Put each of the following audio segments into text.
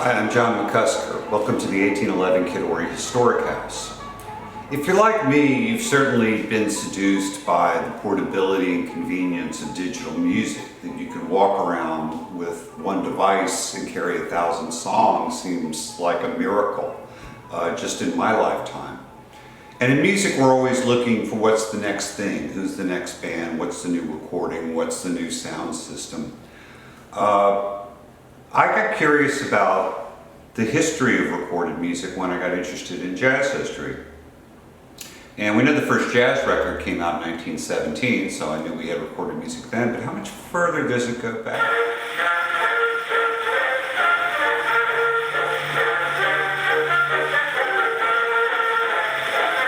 Hi, I'm John McCusker. Welcome to the 1811 Kid Ory Historic House. If you're like me, you've certainly been seduced by the portability and convenience of digital music. That you could walk around with one device and carry 1,000 songs seems like a miracle, just in my lifetime. And in music, we're always looking for what's the next thing, who's the next band, what's the new recording, what's the new sound system. I got curious about the history of recorded music when I got interested in jazz history. And we know the first jazz record came out in 1917, so I knew we had recorded music then, but how much further does it go back?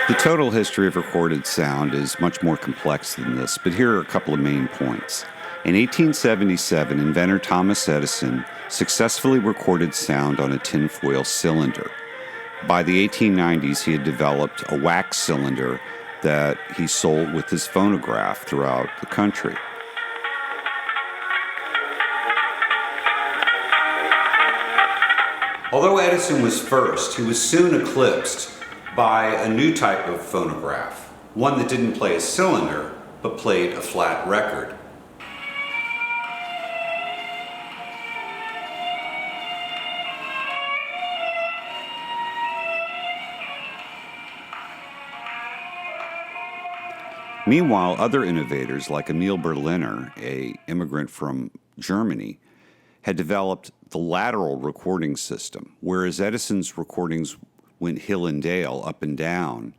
The total history of recorded sound is much more complex than this, but here are a couple of main points. In 1877, inventor Thomas Edison successfully recorded sound on a tinfoil cylinder. By the 1890s, he had developed a wax cylinder that he sold with his phonograph throughout the country. Although Edison was first, he was soon eclipsed by a new type of phonograph, one that didn't play a cylinder, but played a flat record. Meanwhile, other innovators like Emil Berliner, an immigrant from Germany, had developed the lateral recording system. Whereas Edison's recordings went hill and dale, up and down,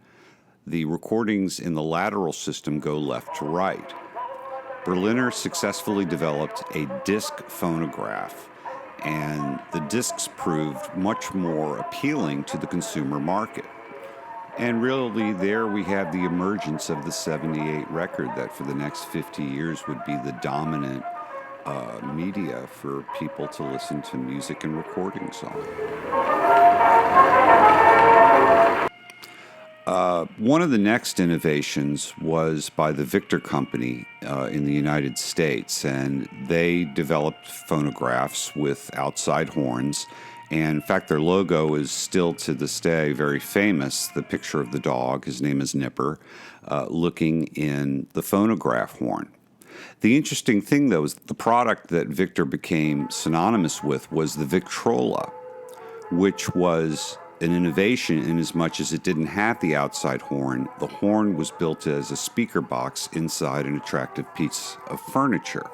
the recordings in the lateral system go left to right. Berliner successfully developed a disc phonograph, and the discs proved much more appealing to the consumer market. And really, there we have the emergence of the 78 record that for the next 50 years would be the dominant media for people to listen to music and recordings on. One of the next innovations was by the Victor Company in the United States, and they developed phonographs with outside horns. And in fact, their logo is still to this day very famous. The picture of the dog, his name is Nipper, looking in the phonograph horn. The interesting thing, though, is the product that Victor became synonymous with was the Victrola, which was an innovation in as much as it didn't have the outside horn. The horn was built as a speaker box inside an attractive piece of furniture.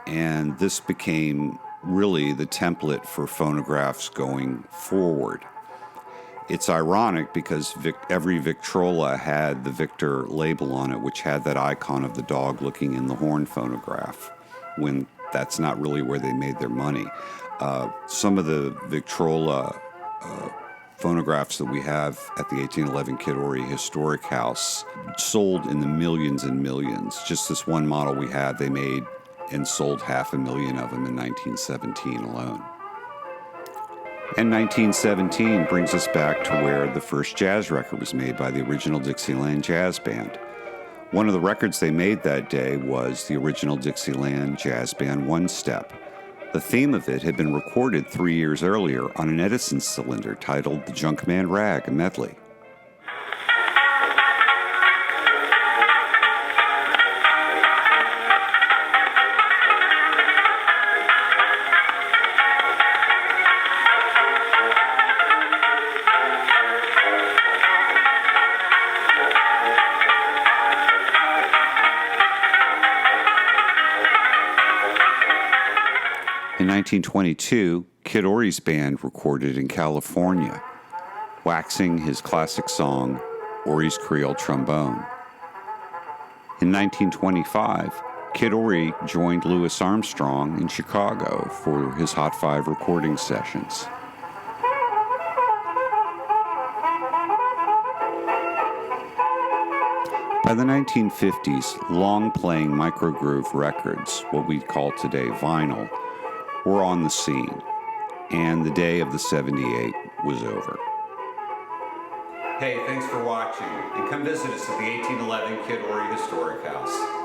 And this became really the template for phonographs going forward. It's ironic because every Victrola had the Victor label on it, which had that icon of the dog looking in the horn phonograph, when that's not really where they made their money. Some of the Victrola phonographs that we have at the 1811 Kid Ory Historic House sold in the millions and millions. Just this one model we had, they made and sold 500,000 of them in 1917 alone. And 1917 brings us back to where the first jazz record was made by the original Dixieland Jazz Band. One of the records they made that day was the original Dixieland Jazz Band One Step. The theme of it had been recorded 3 years earlier on an Edison cylinder titled The Junkman Rag, a medley. In 1922, Kid Ory's band recorded in California, waxing his classic song, Ory's Creole Trombone. In 1925, Kid Ory joined Louis Armstrong in Chicago for his Hot 5 recording sessions. By the 1950s, long-playing microgroove records, what we call today vinyl, were on the scene, and the day of the 78 was over. Hey, thanks for watching, and come visit us at the 1811 Kid Ory Historic House.